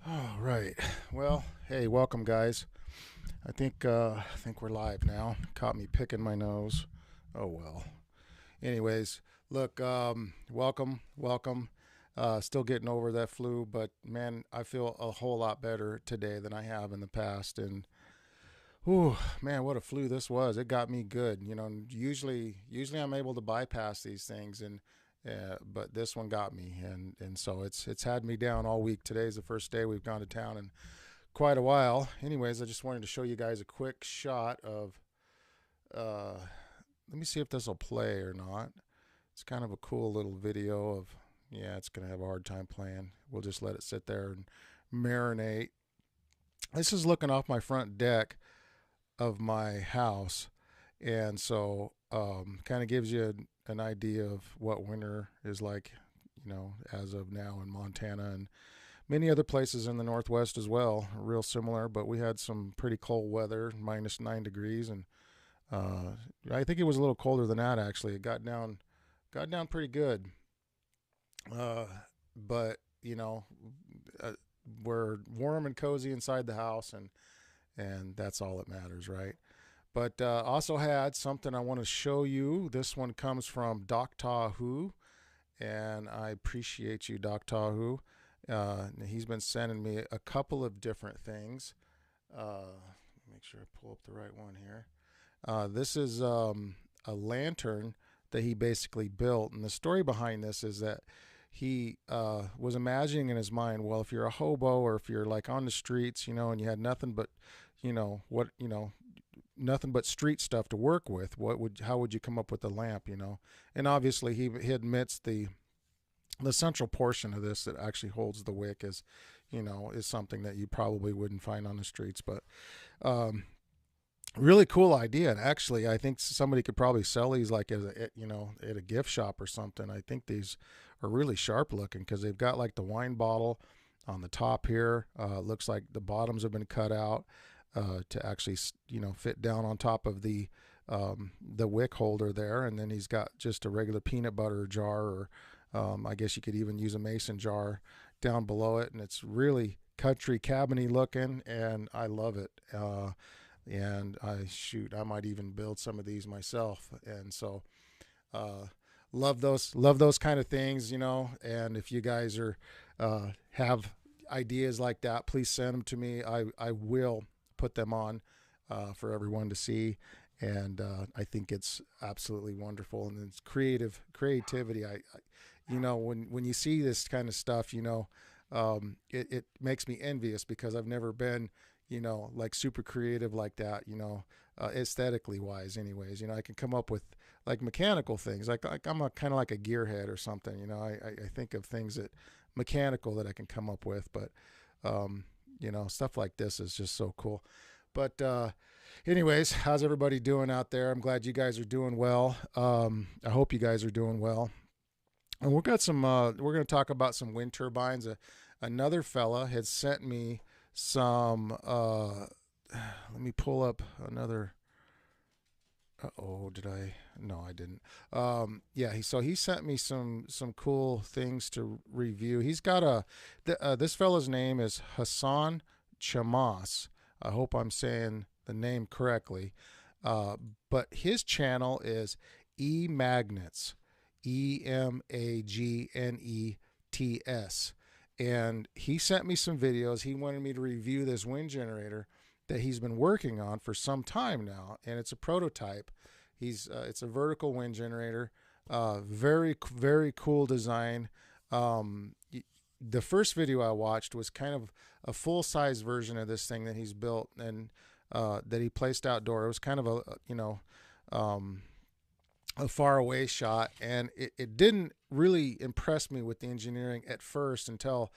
All right. Well, hey, welcome, guys. I think we're live now. Caught me picking my nose. Oh well. Anyways, look, welcome. Still getting over that flu, but man, I feel a whole lot better today than I have in the past. And whew, man, what a flu this was! It got me good. Usually I'm able to bypass these things, and but this one got me, and so it's had me down all week. Today's the first day we've gone to town in quite a while. Anyways, I just wanted to show you guys a quick shot of. Uh, Let me see if this will play or not. It's kind of a cool little video of. Yeah, it's gonna have a hard time playing. We'll just let it sit there and marinate. This is looking off my front deck of my house, and so kind of gives you an idea of what winter is like, as of now in Montana and many other places in the Northwest as well. Real similar, but we had some pretty cold weather, -9 degrees, and I think it was a little colder than that actually. It got down pretty good, uh, but uh, we're warm and cozy inside the house, and that's all that matters, right? But also had something I want to show you. This one comes from Doc Tahu, and I appreciate you, Doc Tahu. He's been sending me a couple of different things. Make sure I pull up the right one here. This is a lantern that he basically built, and the story behind this is that he was imagining in his mind, well, if you're a hobo or if you're like on the streets, and you had nothing but, nothing but street stuff to work with, how would you come up with a lamp, And obviously he admits the central portion of this that actually holds the wick is something that you probably wouldn't find on the streets, but um, really cool idea. And actually, I think somebody could probably sell these like at a gift shop or something. I think these are really sharp looking because they've got like the wine bottle on the top here. Looks like the bottoms have been cut out to actually fit down on top of the wick holder there, and then he's got just a regular peanut butter jar, or I guess you could even use a mason jar down below it, and it's really country cabiny looking, and I love it. And I might even build some of these myself, and so uh, love those kind of things, And if you guys have ideas like that, please send them to me. I will put them on for everyone to see, and I think it's absolutely wonderful, and it's creativity. When you see this kind of stuff, it makes me envious because I've never been, like super creative like that, aesthetically wise. Anyways, I can come up with like mechanical things, like I'm a kind of like a gearhead or something. I think of things that mechanical that I can come up with, but stuff like this is just so cool. But anyways, how's everybody doing out there? I'm glad you guys are doing well. I hope you guys are doing well. And we've got some. We're going to talk about some wind turbines. Another fella had sent me some. Let me pull up another. Oh, did I? No, I didn't. Yeah. So he sent me some cool things to review. He's got this fella's name is Hassan Chamas. I hope I'm saying the name correctly. But his channel is E Magnets, Emagnets. And he sent me some videos. He wanted me to review this wind generator that he's been working on for some time now, and it's a prototype. It's a vertical wind generator. Very very cool design. The first video I watched was kind of a full size version of this thing that he's built and that he placed outdoor. It was kind of a far away shot, and it didn't really impress me with the engineering at first until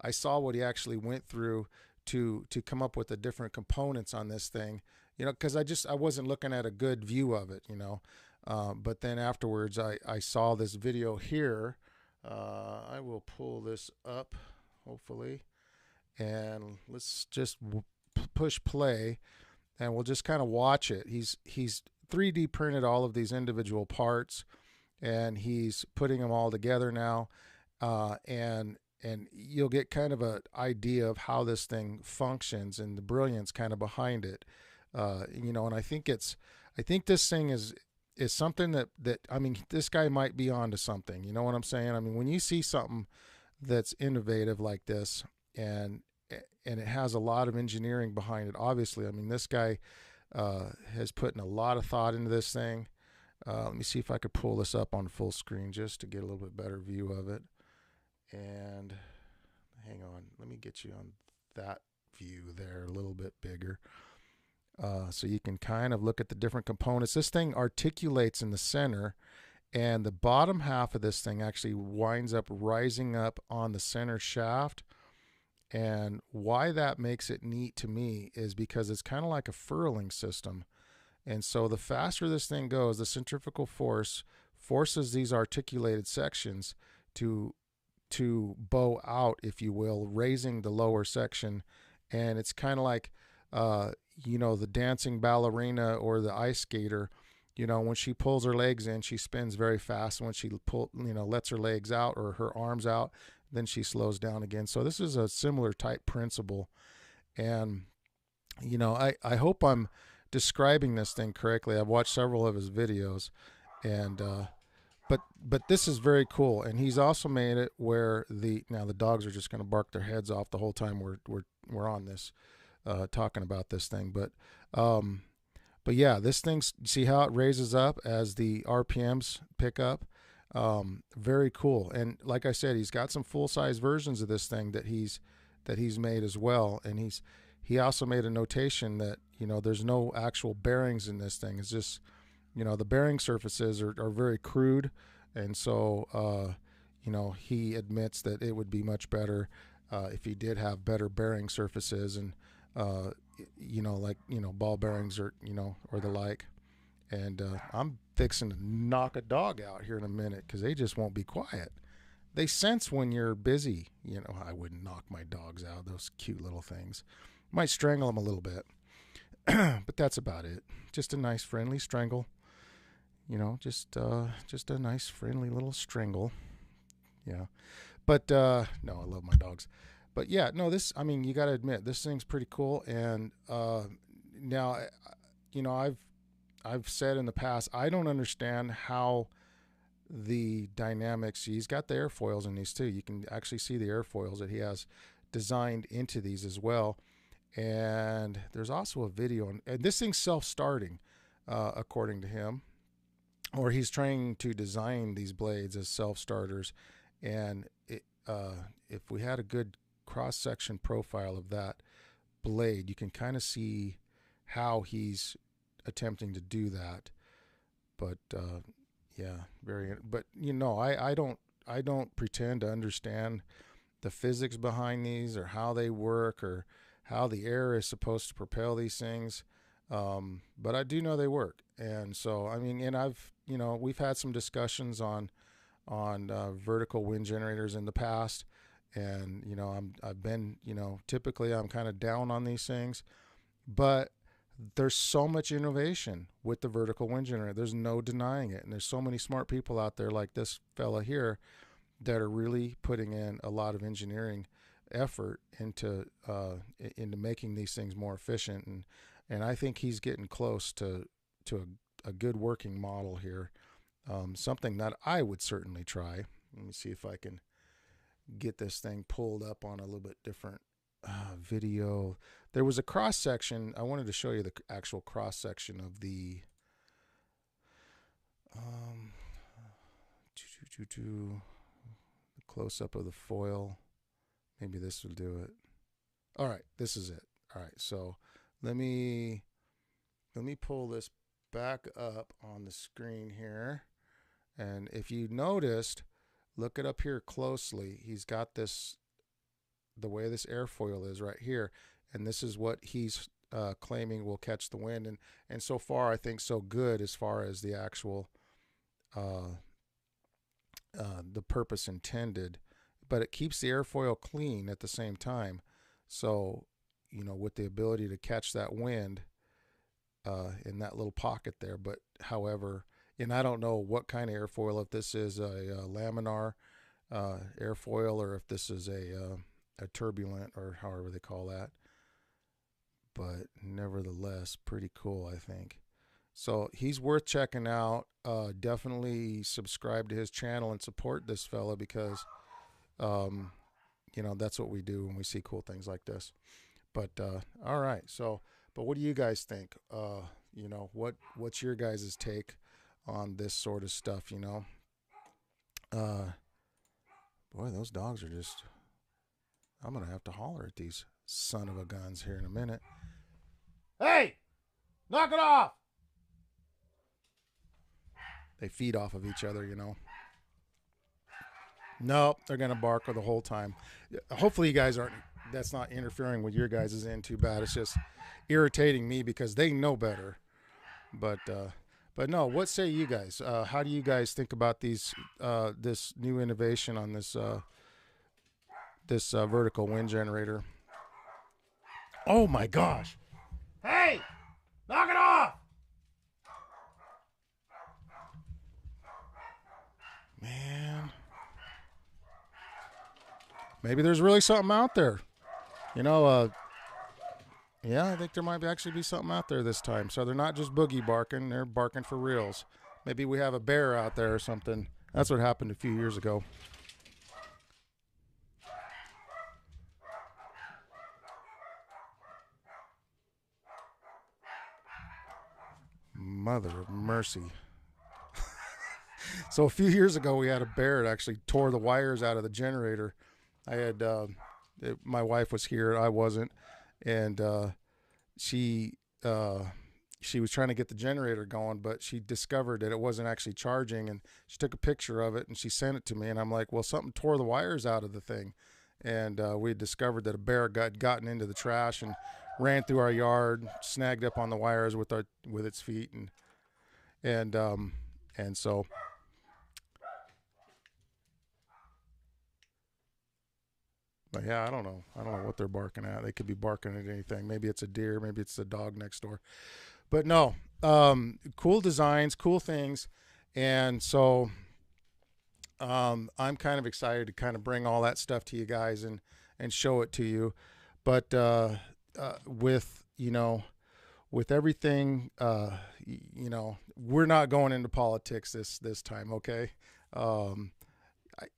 I saw what he actually went through to come up with the different components on this thing, because I wasn't looking at a good view of it, but then afterwards I saw this video here. I will pull this up hopefully, and let's just push play, and we'll just kind of watch it. He's 3D printed all of these individual parts, and he's putting them all together now. And and you'll get kind of an idea of how this thing functions and the brilliance kind of behind it. And I think this thing is something that I mean, this guy might be onto something. You know what I'm saying? I mean, when you see something that's innovative like this, and it has a lot of engineering behind it, obviously, I mean, this guy has put in a lot of thought into this thing. Let me see if I could pull this up on full screen just to get a little bit better view of it. And hang on, let me get you on that view there a little bit bigger. So you can kind of look at the different components. This thing articulates in the center, and the bottom half of this thing actually winds up rising up on the center shaft. And why that makes it neat to me is because it's kind of like a furling system. And so the faster this thing goes, the centrifugal force forces these articulated sections to bow out, if you will, raising the lower section. And it's kind of like, the dancing ballerina or the ice skater. When she pulls her legs in, she spins very fast. When she lets her legs out or her arms out, then she slows down again. So this is a similar type principle. And, I hope I'm describing this thing correctly. I've watched several of his videos, and but this is very cool. And he's also made it where the dogs are just going to bark their heads off the whole time we're on this talking about this thing. But yeah, this thing, see how it raises up as the RPMs pick up. Very cool. And like I said, he's got some full-size versions of this thing that he's made as well. And he also made a notation that there's no actual bearings in this thing. It's just the bearing surfaces are very crude, and so he admits that it would be much better if he did have better bearing surfaces, and ball bearings or the like. And I'm fixing to knock a dog out here in a minute because they just won't be quiet. They sense when you're busy. I wouldn't knock my dogs out, those cute little things. Might strangle them a little bit, but that's about it. Just a nice friendly strangle. Just a nice friendly little strangle. Yeah. But no, I love my dogs. But yeah, no, you got to admit, this thing's pretty cool. And now, I've said in the past, I don't understand how the dynamics. He's got the airfoils in these too. You can actually see the airfoils that he has designed into these as well. And there's also a video, and this thing's self-starting, according to him, or he's trying to design these blades as self-starters. And if we had a good cross-section profile of that blade, you can kind of see how he's attempting to do that. But yeah, but I don't pretend to understand the physics behind these or how they work or how the air is supposed to propel these things. But I do know they work. And so, we've had some discussions on vertical wind generators in the past. And, I've been, typically I'm kind of down on these things, but there's so much innovation with the vertical wind generator. There's no denying it. And there's so many smart people out there like this fella here that are really putting in a lot of engineering effort into making these things more efficient. And I think he's getting close to a good working model here. Something that I would certainly try. Let me see if I can get this thing pulled up on a little bit different video. There was a cross section. I wanted to show you the actual cross section of the close up of the foil. Maybe this will do it. All right, this is it. All right, so let me pull this back up on the screen here. And if you noticed, look it up here closely. He's got this, the way this airfoil is right here, and this is what he's claiming will catch the wind. And so far, I think so good as far as the actual the purpose intended. But it keeps the airfoil clean at the same time. So, with the ability to catch that wind in that little pocket there. But however, and I don't know what kind of airfoil, if this is a laminar airfoil or if this is a turbulent or however they call that. But nevertheless, pretty cool, I think. So he's worth checking out. Definitely subscribe to his channel and support this fella because, um, that's what we do when we see cool things like this. But all right. So, but what do you guys think? What's your guys' take on this sort of stuff? Boy, those dogs are just. I'm gonna have to holler at these son of a guns here in a minute. Hey, knock it off! They feed off of each other, No, they're gonna bark the whole time. Hopefully, you guys aren't. That's not interfering with your guys' end too bad. It's just irritating me because they know better. But no. What say you guys? How do you guys think about this new innovation on this vertical wind generator? Oh my gosh! Hey, knock it off! Man, maybe there's really something out there. Yeah, I think there might actually be something out there this time. So they're not just boogie barking, they're barking for reals. Maybe we have a bear out there or something. That's what happened a few years ago. Mother of mercy. So a few years ago, we had a bear that actually tore the wires out of the generator. I had my wife was here, I wasn't, and she was trying to get the generator going, but she discovered that it wasn't actually charging, and she took a picture of it and she sent it to me, and I'm like, well, something tore the wires out of the thing, and we discovered that a bear gotten into the trash and ran through our yard, snagged up on the wires with its feet, and so. But yeah, I don't know. I don't know what they're barking at. They could be barking at anything. Maybe it's a deer. Maybe it's the dog next door. But no, cool designs, cool things, and so I'm kind of excited to kind of bring all that stuff to you guys and show it to you. But with with everything, we're not going into politics this time. Okay.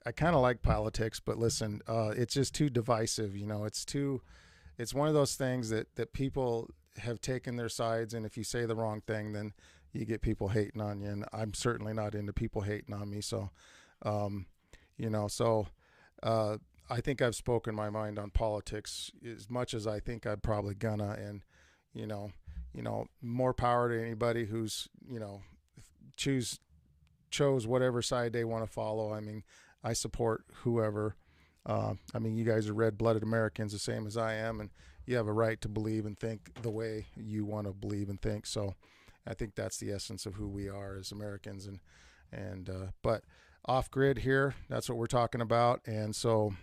I kind of like politics, but listen, it's just too divisive. It's one of those things that people have taken their sides, and if you say the wrong thing, then you get people hating on you. And I'm certainly not into people hating on me. So, so I think I've spoken my mind on politics as much as I think I'm probably gonna. And more power to anybody who's chose whatever side they want to follow. I mean, I support whoever. You guys are red-blooded Americans the same as I am, and you have a right to believe and think the way you want to believe and think. So I think that's the essence of who we are as Americans. But off-grid here, that's what we're talking about. And so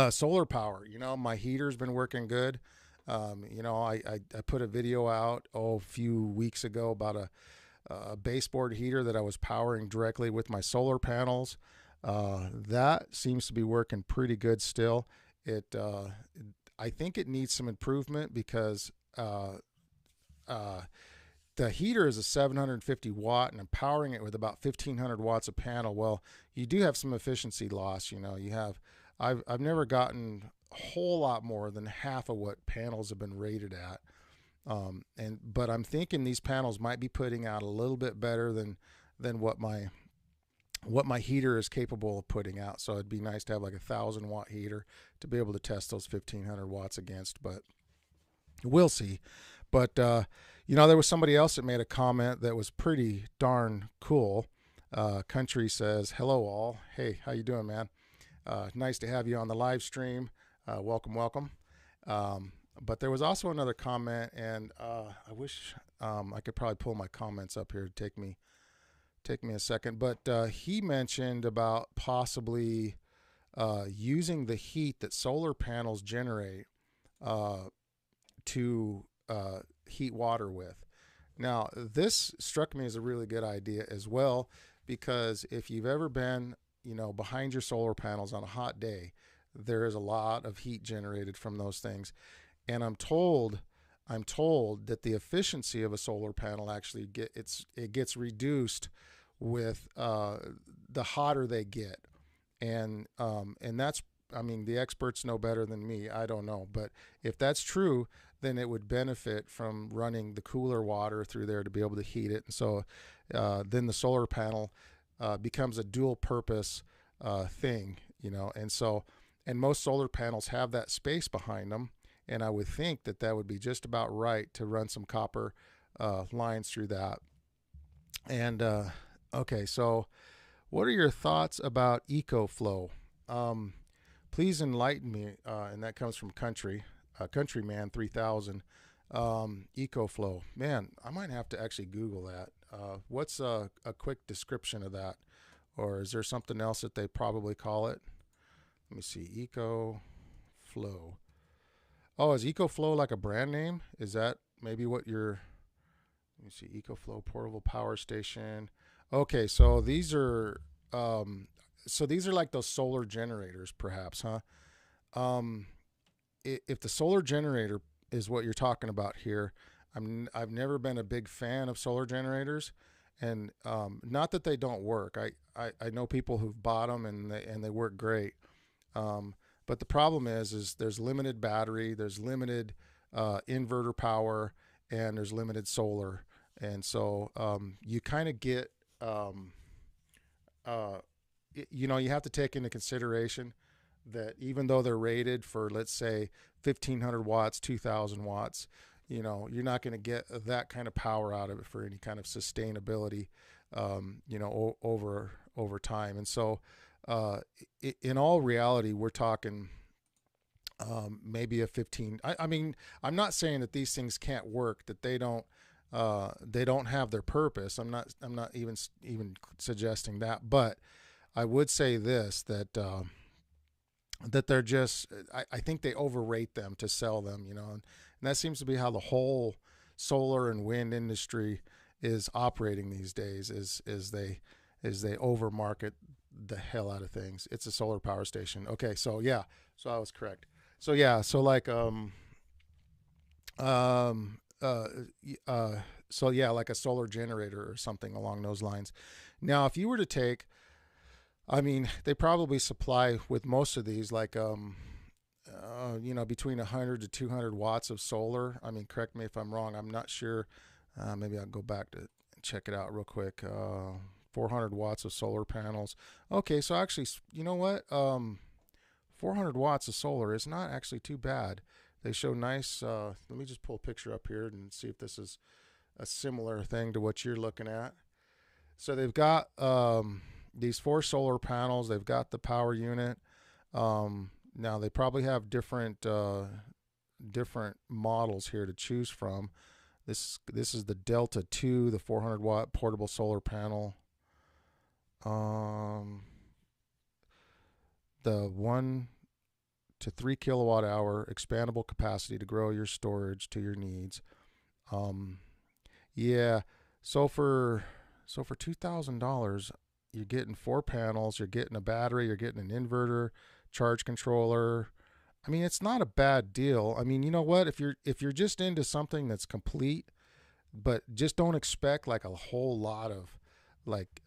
solar power, my heater's been working good. I put a video out a few weeks ago about a baseboard heater that I was powering directly with my solar panels. That seems to be working pretty good still. I think it needs some improvement because the heater is a 750 watt and I'm powering it with about 1500 watts of panel. Well, you do have some efficiency loss. I've never gotten a whole lot more than half of what panels have been rated at. But I'm thinking these panels might be putting out a little bit better than what my heater is capable of putting out. So it'd be nice to have like 1,000-watt heater to be able to test those 1,500 watts against, but we'll see. But, there was somebody else that made a comment that was pretty darn cool. Country says, hello all. Hey, how you doing, man? Nice to have you on the live stream. Welcome, welcome. But there was also another comment, and I wish I could probably pull my comments up here. Take me a second. But he mentioned about possibly using the heat that solar panels generate to heat water with. Now, this struck me as a really good idea as well, because if you've ever been behind your solar panels on a hot day, there is a lot of heat generated from those things. And I'm told that the efficiency of a solar panel actually it gets reduced with the hotter they get. And that's, I mean, the experts know better than me. I don't know, but if that's true, then it would benefit from running the cooler water through there to be able to heat it. And so then the solar panel becomes a dual purpose thing, and most solar panels have that space behind them. And I would think that that would be just about right to run some copper lines through that. And okay, so what are your thoughts about EcoFlow? Please enlighten me. And that comes from Countryman 3000. EcoFlow. Man, I might have to actually Google that. What's a quick description of that? Or is there something else that they probably call it? Let me see. EcoFlow. Oh, is EcoFlow like a brand name? Is that maybe what you're... Let me see. EcoFlow portable power station. Okay, so these are like those solar generators, perhaps, huh? If the solar generator is what you're talking about here, I've never been a big fan of solar generators, and not that they don't work. I know people who've bought them and they work great. But the problem is there's limited battery, there's limited inverter power, and there's limited solar, and so you kind of get you have to take into consideration that even though they're rated for, let's say, 1,500 watts, 2,000 watts, you're not going to get that kind of power out of it for any kind of sustainability, over time. And so, in all reality, we're talking maybe a 15. I mean, I'm not saying that these things can't work, that they don't have their purpose. I'm not even suggesting that, but I would say this, that they're just, I think they overrate them to sell them, and that seems to be how the whole solar and wind industry is operating these days, is they overmarket the hell out of things. It's a solar power station. Okay, so yeah, so I was correct. So yeah, so like so yeah, like a solar generator or something along those lines. Now, if you were to take, I mean, they probably supply with most of these like between 100 to 200 watts of solar. I mean, correct me if I'm wrong. I'm not sure. Maybe I'll go back to check it out real quick. 400 watts of solar panels. Okay, so actually, you know what? 400 watts of solar is not actually too bad. They show nice. Let me just pull a picture up here and see if this is a similar thing to what you're looking at. So they've got these 4 solar panels. They've got the power unit. Now they probably have different models here to choose from. This is the Delta 2, the 400 watt portable solar panel. The 1 to 3 kilowatt hour expandable capacity to grow your storage to your needs. Yeah. So for $2,000, you're getting 4 panels, you're getting a battery, you're getting an inverter, charge controller. I mean, it's not a bad deal. I mean, you know what? If you're just into something that's complete, but just don't expect like a whole lot of, like,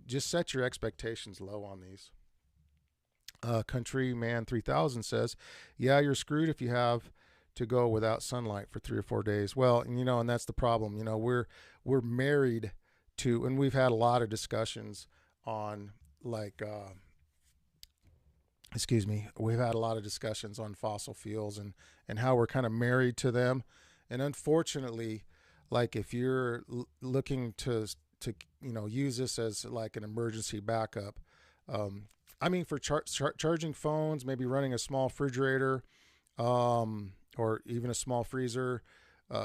just set your expectations low on these. Countryman 3000 says, yeah, you're screwed if you have to go without sunlight for 3 or 4 days. Well, and that's the problem. We're married to, and we've had a lot of discussions on, like, we've had a lot of discussions on fossil fuels and how we're kind of married to them. And unfortunately, like, if you're looking to use this as like an emergency backup, I mean, for charging phones, maybe running a small refrigerator, or even a small freezer,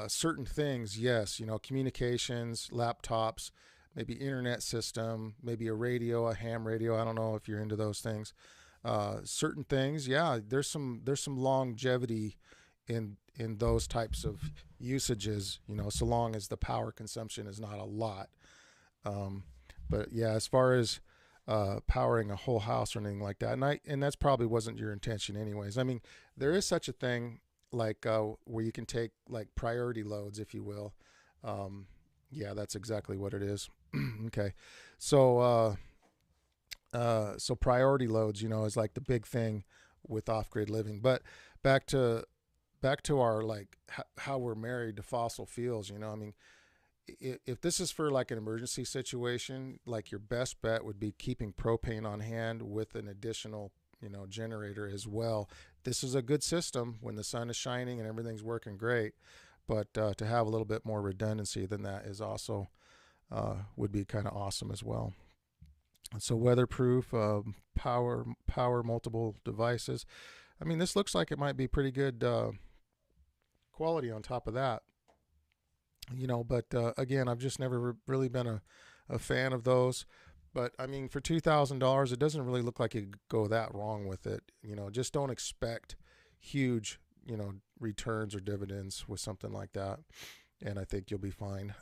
certain things, yes, communications, laptops, maybe internet system, maybe a radio, a ham radio. I don't know if you're into those things. Certain things, yeah, there's some longevity in those types of usages, so long as the power consumption is not a lot. But yeah, as far as powering a whole house or anything like that. And that's probably wasn't your intention anyways. I mean, there is such a thing like where you can take like priority loads, if you will. Um, yeah, that's exactly what it is. Okay, so so priority loads, is like the big thing with off-grid living. But back to our like how we're married to fossil fuels. I mean, if this is for like an emergency situation, like your best bet would be keeping propane on hand with an additional, generator as well. This is a good system when the sun is shining and everything's working great, but to have a little bit more redundancy than that is also would be kind of awesome as well. And so weatherproof, power multiple devices. I mean, this looks like it might be pretty good quality on top of that. But again, I've just never really been a fan of those. But I mean, for $2,000, it doesn't really look like you could go that wrong with it. Just don't expect huge, returns or dividends with something like that, and I think you'll be fine.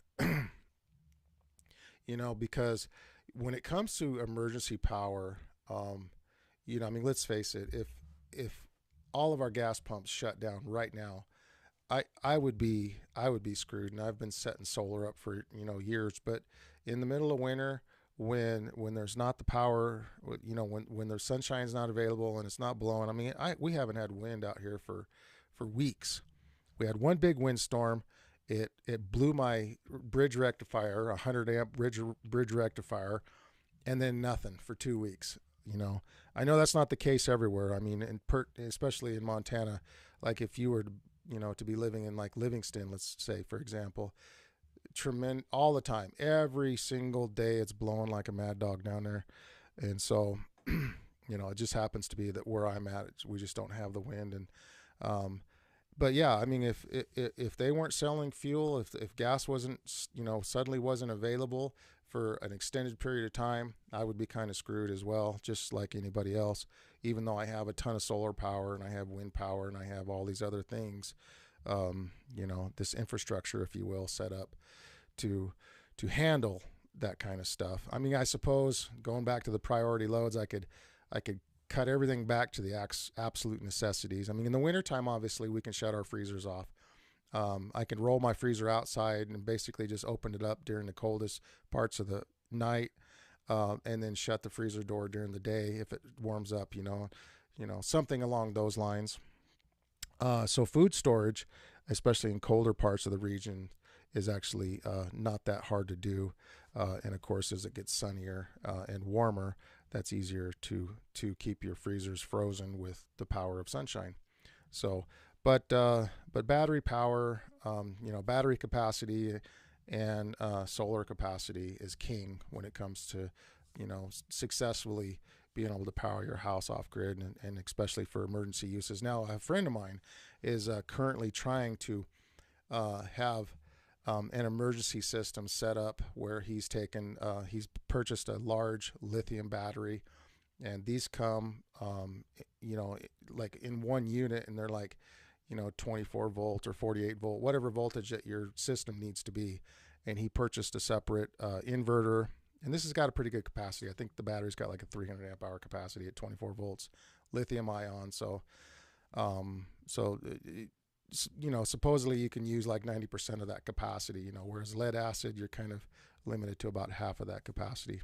Because when it comes to emergency power, I mean, let's face it, if all of our gas pumps shut down right now, I would be screwed. And I've been setting solar up for years, but in the middle of winter, when there's not the power, when the sunshine's not available and it's not blowing. I mean, we haven't had wind out here for weeks. We had one big windstorm. It blew my bridge rectifier, 100 amp bridge rectifier, and then nothing for 2 weeks. I know that's not the case everywhere. I mean, especially in Montana, like if you were to be living in like Livingston, let's say, for example, tremendous all the time, every single day, it's blowing like a mad dog down there. And so, it just happens to be that where I'm at, we just don't have the wind. And, but yeah, I mean, if they weren't selling fuel, if gas wasn't, suddenly wasn't available for an extended period of time, I would be kind of screwed as well, just like anybody else, even though I have a ton of solar power and I have wind power and I have all these other things, this infrastructure, if you will, set up to handle that kind of stuff. I mean, I suppose going back to the priority loads, I could cut everything back to the absolute necessities. I mean, in the wintertime, obviously, we can shut our freezers off. I can roll my freezer outside and basically just open it up during the coldest parts of the night, and then shut the freezer door during the day if it warms up, something along those lines. So food storage, especially in colder parts of the region, is actually not that hard to do. And of course, as it gets sunnier and warmer, that's easier to keep your freezers frozen with the power of sunshine. So, but battery power, battery capacity and solar capacity is king when it comes to, successfully being able to power your house off grid, and especially for emergency uses. Now, a friend of mine is currently trying to have an emergency system set up where he's purchased a large lithium battery, and these come, like in one unit, and they're like, 24 volt or 48 volt, whatever voltage that your system needs to be. And he purchased a separate inverter, and this has got a pretty good capacity. I think the battery's got like a 300 amp hour capacity at 24 volts, lithium ion. So, supposedly you can use like 90% of that capacity, whereas lead acid, you're kind of limited to about half of that capacity.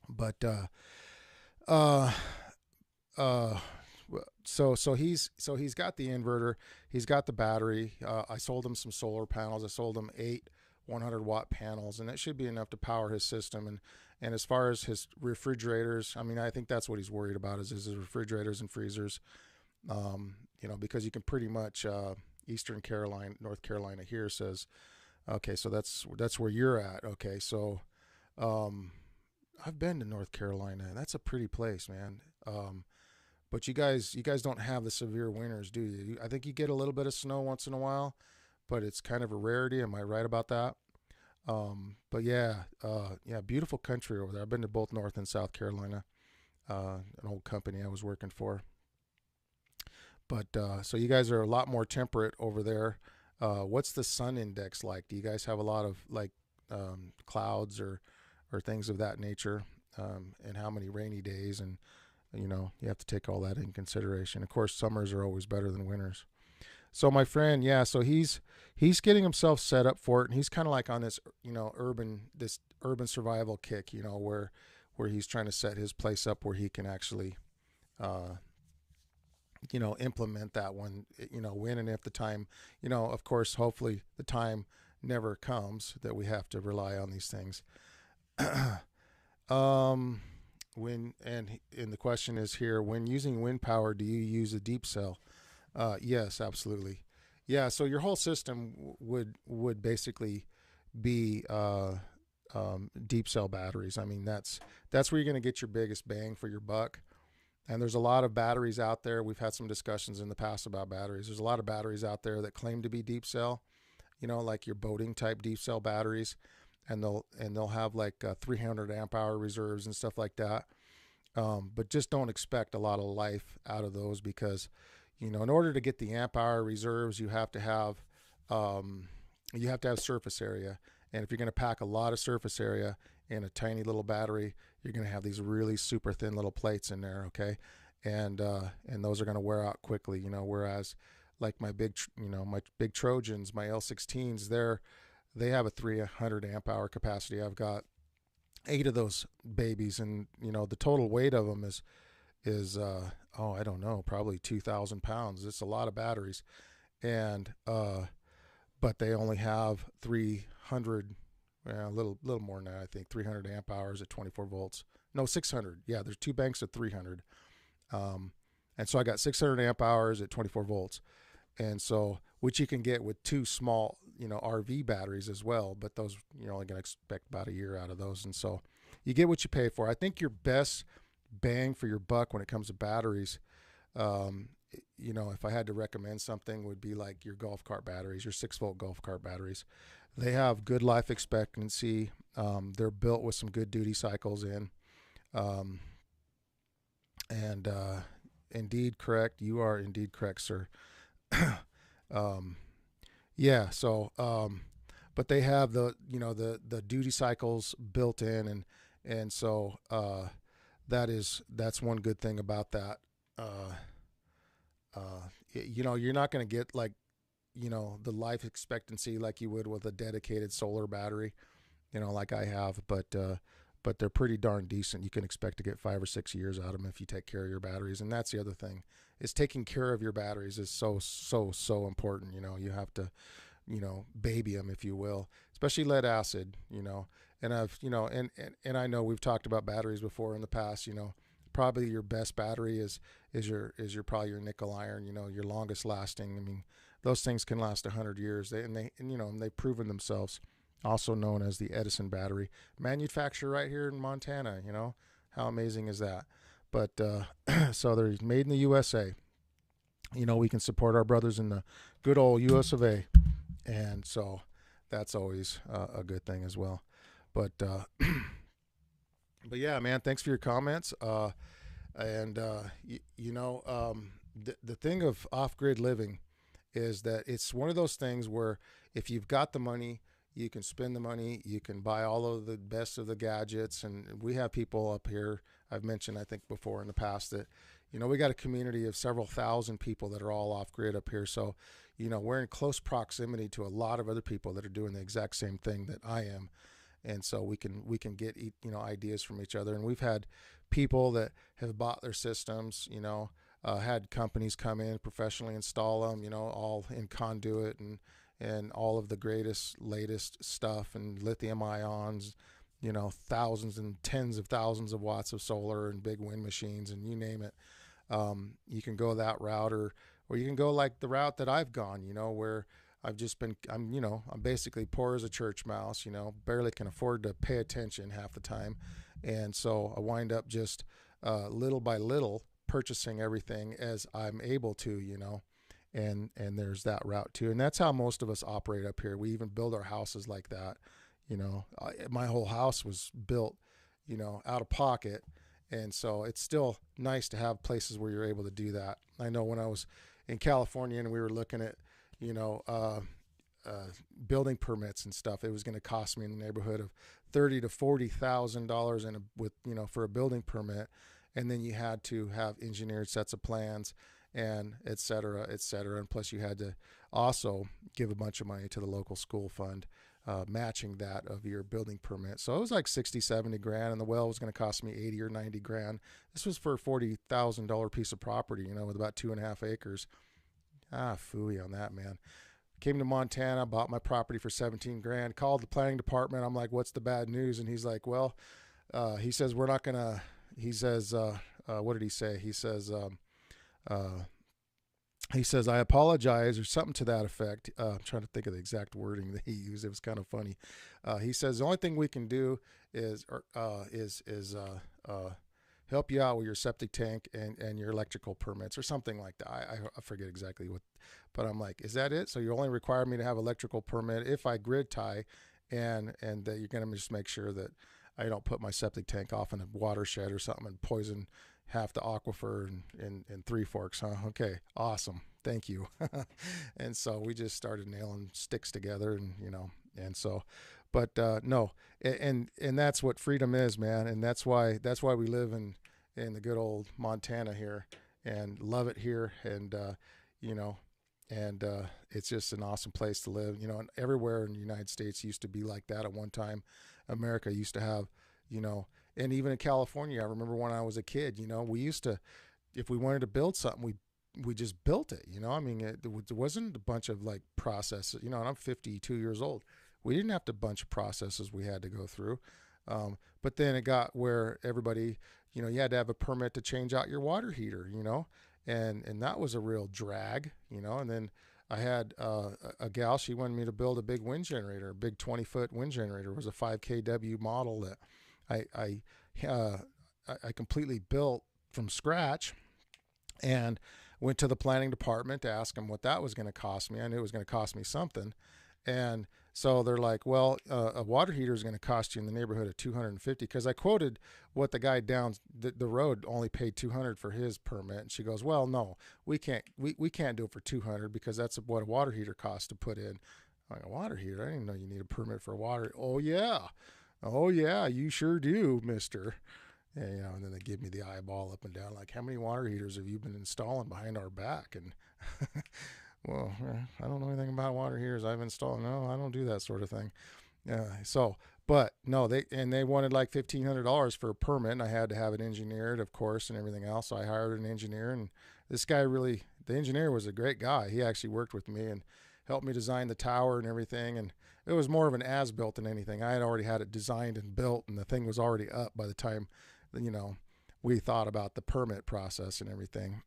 But, so he's got the inverter, he's got the battery. I sold him some solar panels. I sold him 8 100-watt panels, and that should be enough to power his system. And as far as his refrigerators, I mean, I think that's what he's worried about is his refrigerators and freezers. Because you can pretty much, Eastern Carolina, North Carolina here says, okay, so that's where you're at. Okay. So, I've been to North Carolina, and that's a pretty place, man. But you guys don't have the severe winters, do you? I think you get a little bit of snow once in a while, but it's kind of a rarity. Am I right about that? But yeah, beautiful country over there. I've been to both North and South Carolina, an old company I was working for. But so you guys are a lot more temperate over there. What's the sun index like? Do you guys have a lot of like clouds or things of that nature? and how many rainy days, and you have to take all that in consideration. Of course, summers are always better than winters. So my friend, yeah, so he's getting himself set up for it, and he's kind of like on this urban survival kick, where he's trying to set his place up where he can actually uh, implement that one, when and if the time, of course, hopefully the time never comes that we have to rely on these things. um, and the question is here: when using wind power, do you use a deep cell? Yes, absolutely. Yeah, so your whole system would basically be deep cell batteries. I mean, that's where you're going to get your biggest bang for your buck. And there's a lot of batteries out there. We've had some discussions in the past about batteries. There's a lot of batteries out there that claim to be deep cell, like your boating type deep cell batteries, and they'll have like 300 amp hour reserves and stuff like that. But just don't expect a lot of life out of those, because in order to get the amp hour reserves, you have to have surface area. And if you're going to pack a lot of surface area in a tiny little battery, you're going to have these really super thin little plates in there, okay? And those are going to wear out quickly, whereas like my big Trojans, my L16s, they have a 300 amp hour capacity. I've got 8 of those babies, and the total weight of them is I don't know, probably 2,000 pounds. It's a lot of batteries, and but they only have 300, a little more than that, I think, 300 amp hours at 24 volts. No, 600. Yeah, there's 2 banks at 300, and so I got 600 amp hours at 24 volts, and so which you can get with 2 small RV batteries as well, but those you're only going to expect about a year out of those, and so you get what you pay for. I think your best bang for your buck when it comes to batteries, if I had to recommend something, would be like your golf cart batteries, your 6-volt golf cart batteries. They have good life expectancy. They're built with some good duty cycles in, and indeed correct. You are indeed correct, sir. Yeah. So, but they have the duty cycles built in, and so that's one good thing about that. You're not going to get like the life expectancy like you would with a dedicated solar battery, like I have, but they're pretty darn decent. You can expect to get 5 or 6 years out of them if you take care of your batteries. And that's the other thing, is taking care of your batteries is so important. You have to baby them, if you will, especially lead acid. And I've and I know we've talked about batteries before in the past. Probably your best battery is your probably your nickel iron. Your longest lasting. I mean, those things can last 100 years. And they've proven themselves. Also known as the Edison battery, manufactured right here in Montana. How amazing is that? But so they're made in the USA. We can support our brothers in the good old US of A, and so that's always a good thing as well. But but yeah, man, thanks for your comments. And the thing of off-grid living is that it's one of those things where if you've got the money, you can spend the money, you can buy all of the best of the gadgets. And we have people up here, I've mentioned, I think before in the past, that, we got a community of several thousand people that are all off grid up here. So, we're in close proximity to a lot of other people that are doing the exact same thing that I am. And so we can get, ideas from each other. And we've had people that have bought their systems, had companies come in, professionally install them, all in conduit and all of the latest stuff, and lithium ions, thousands and tens of thousands of watts of solar and big wind machines, and you name it. You can go that route, or you can go like the route that I've gone, where I'm basically poor as a church mouse, barely can afford to pay attention half the time. And so I wind up just little by little purchasing everything as I'm able to, and there's that route too. And that's how most of us operate up here. We even build our houses like that. My whole house was built, out of pocket. And so it's still nice to have places where you're able to do that. I know when I was in California and we were looking at, building permits and stuff. It was going to cost me in the neighborhood of $30,000 to $40,000 for a building permit, and then you had to have engineered sets of plans and et cetera, et cetera. And plus you had to also give a bunch of money to the local school fund, matching that of your building permit. So it was like 60, 70 grand, and the well was going to cost me 80 or 90 grand. This was for a $40,000 piece of property, with about 2.5 acres. Phooey on that, man. Came to Montana, bought my property for 17 grand, called the planning department. I'm like, what's the bad news? And he's like, well, he says, we're not going to, he says, what did he say? He says, I apologize, or something to that effect. I'm trying to think of the exact wording that he used. It was kind of funny. He says, the only thing we can do is help you out with your septic tank and your electrical permits or something like that. I forget exactly what, but I'm like, is that it? So you only require me to have electrical permit if I grid tie, and that you're going to just make sure that I don't put my septic tank off in a watershed or something and poison half the aquifer in Three Forks, huh? Okay, awesome, thank you. And so we just started nailing sticks together, and so, but no, and that's what freedom is, man, and that's why we live in the good old Montana here, and love it here, and it's just an awesome place to live, and everywhere in the United States used to be like that at one time. America used to have, and even in California, I remember when I was a kid, we used to, if we wanted to build something, we just built it, it wasn't a bunch of like processes, and I'm 52 years old. We didn't have a bunch of processes we had to go through. But then it got where everybody, you had to have a permit to change out your water heater, and that was a real drag, and then I had a gal, she wanted me to build a big wind generator, a big 20-foot wind generator. It was a 5 kW model that I completely built from scratch, and went to the planning department to ask them what that was going to cost me. I knew it was going to cost me something. And so they're like, well, a water heater is going to cost you in the neighborhood of $250, because I quoted what the guy down the road only paid $200 for his permit. And she goes, well, no, we can't do it for $200 because that's what a water heater costs to put in. I'm like, a water heater? I didn't know you need a permit for a water. Oh yeah, you sure do, mister. And, and then they give me the eyeball up and down, like, how many water heaters have you been installing behind our back? And well, I don't know anything about water heaters I've installed. No, I don't do that sort of thing. But no, they wanted like $1,500 for a permit, and I had to have it engineered, of course, and everything else. So I hired an engineer, and this guy the engineer was a great guy. He actually worked with me and helped me design the tower and everything. And it was more of an as-built than anything. I had already had it designed and built, and the thing was already up by the time, we thought about the permit process and everything.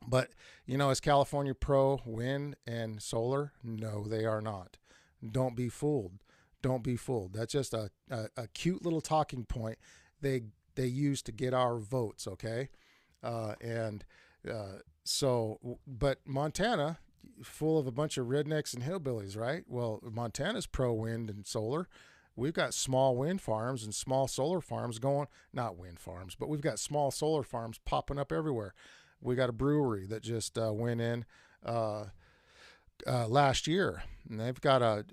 But, is California pro wind and solar? No, they are not. Don't be fooled. Don't be fooled. That's just a cute little talking point they use to get our votes, okay? But Montana, full of a bunch of rednecks and hillbillies, right? Well, Montana's pro wind and solar. We've got small wind farms and small solar farms not wind farms, but we've got small solar farms popping up everywhere. We got a brewery that just went in last year, and they've got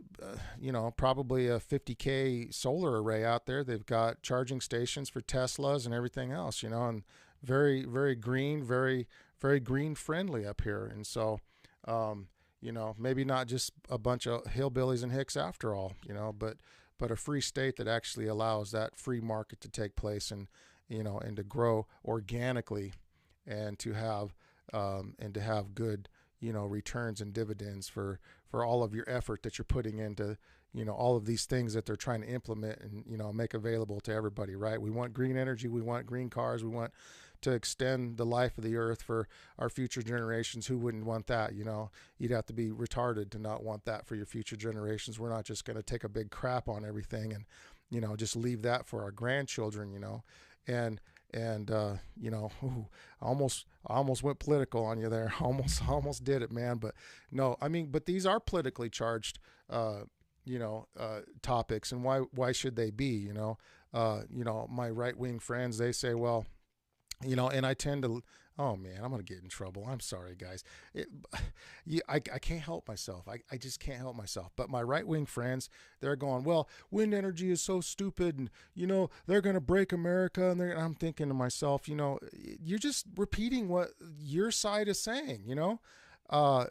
probably a 50K solar array out there. They've got charging stations for Teslas and everything else, and very, very green, very, very green friendly up here. And so, maybe not just a bunch of hillbillies and hicks after all, but a free state that actually allows that free market to take place, and to grow organically, and to have good returns and dividends for all of your effort that you're putting into all of these things that they're trying to implement and make available to everybody, right? We want green energy, we want green cars, we want to extend the life of the earth for our future generations. Who wouldn't want that? You'd have to be retarded to not want that for your future generations. We're not just going to take a big crap on everything and just leave that for our grandchildren, and ooh, I almost went political on you there. Almost did it, man. But no, but these are politically charged, topics, and why should they be? My right-wing friends, they say, well, And I tend to, oh man, I'm going to get in trouble. I'm sorry, guys. It, I can't help myself. I just can't help myself. But my right wing friends, they're going, well, wind energy is so stupid. And, they're going to break America. And I'm thinking to myself, you're just repeating what your side is saying,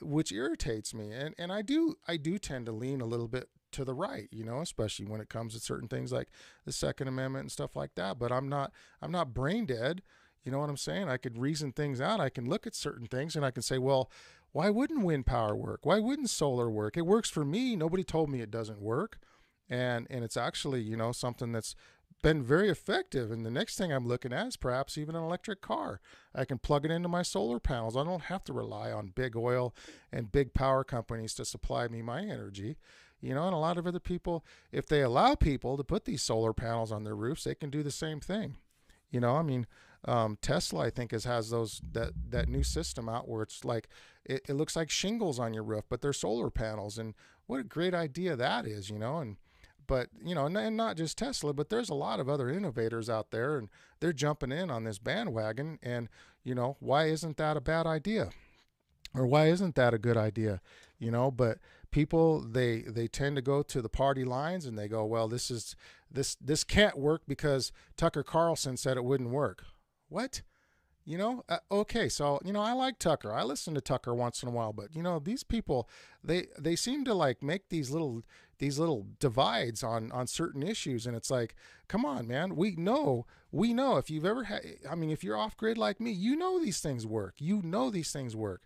which irritates me. And I do tend to lean a little bit to the right, especially when it comes to certain things like the Second Amendment and stuff like that. But I'm not brain dead. You know what I'm saying? I could reason things out. I can look at certain things and I can say, well, why wouldn't wind power work? Why wouldn't solar work? It works for me. Nobody told me it doesn't work. And it's actually, something that's been very effective. And the next thing I'm looking at is perhaps even an electric car. I can plug it into my solar panels. I don't have to rely on big oil and big power companies to supply me my energy. And a lot of other people, if they allow people to put these solar panels on their roofs, they can do the same thing. I mean, Tesla, I think, has that new system out where it's like it looks like shingles on your roof, but they're solar panels, and what a great idea that is, And but and not just Tesla, but there's a lot of other innovators out there, and they're jumping in on this bandwagon. And why isn't that a bad idea? Or why isn't that a good idea? But people, they tend to go to the party lines and they go, well, this can't work because Tucker Carlson said it wouldn't work. What? Okay, so I like Tucker. I listen to Tucker once in a while, but these people, they seem to like make these little divides on certain issues, and it's like, come on, man. We know if you've ever had, I mean, if you're off grid like me, these things work. These things work.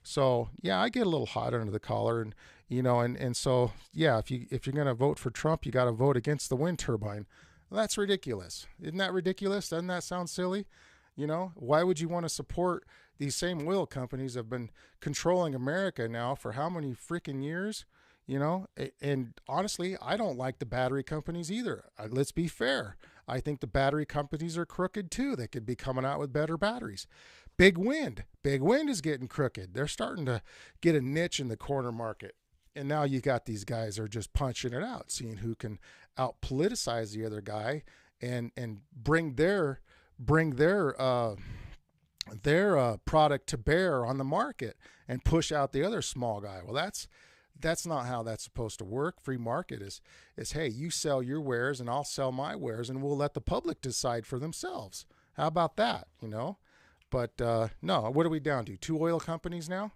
So yeah, I get a little hot under the collar, and so yeah, if you're gonna vote for Trump, you got to vote against the wind turbine. Well, that's ridiculous. Isn't that ridiculous? Doesn't that sound silly? Why would you want to support these same oil companies that have been controlling America now for how many freaking years? And honestly, I don't like the battery companies either. Let's be fair. I think the battery companies are crooked too. They could be coming out with better batteries. Big wind is getting crooked. They're starting to get a niche in the corner market. And now you got these guys that are just punching it out, seeing who can out politicize the other guy and bring their product to bear on the market and push out the other small guy. Well, that's not how that's supposed to work. Free market is hey, you sell your wares and I'll sell my wares, and we'll let the public decide for themselves. How about that? But no, what are we down to? 2 oil companies now?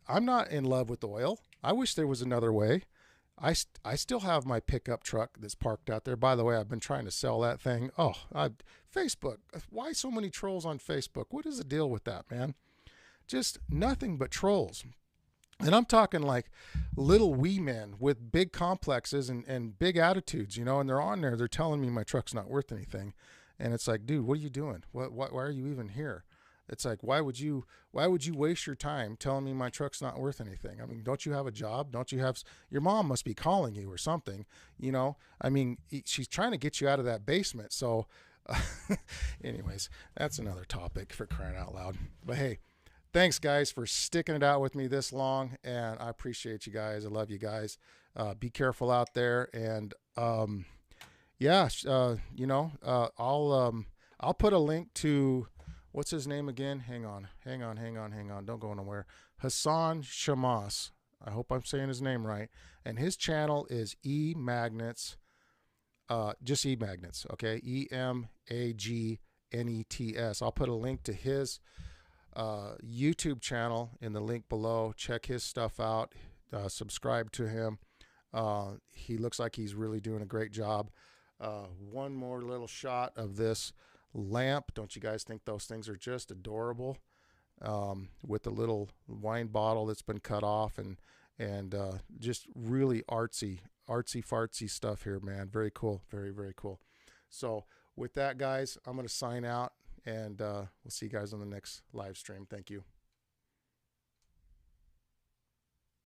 I'm not in love with oil. I wish there was another way. I still have my pickup truck that's parked out there. By the way, I've been trying to sell that thing. Facebook. Why so many trolls on Facebook? What is the deal with that, man? Just nothing but trolls. And I'm talking like little wee men with big complexes and big attitudes, and they're on there. They're telling me my truck's not worth anything. And it's like, dude, what are you doing? Why are you even here? It's like, why would you waste your time telling me my truck's not worth anything? I mean, don't you have a job? Don't you have, your mom must be calling you or something, I mean, she's trying to get you out of that basement. So anyways, that's another topic, for crying out loud. But hey, thanks guys for sticking it out with me this long. And I appreciate you guys. I love you guys. Be careful out there. And, yeah, I'll put a link to, what's his name again? Hang on. Don't go nowhere. Hassan Shamas. I hope I'm saying his name right. And his channel is E-Magnets. Just E-Magnets. Okay. EMAGNETS. I'll put a link to his YouTube channel in the link below. Check his stuff out. Subscribe to him. He looks like he's really doing a great job. One more little shot of this lamp. Don't you guys think those things are just adorable? With the little wine bottle that's been cut off, and just really artsy fartsy stuff here, man. Very cool. Very, very cool. So with that, guys, I'm going to sign out, and we'll see you guys on the next live stream. Thank you.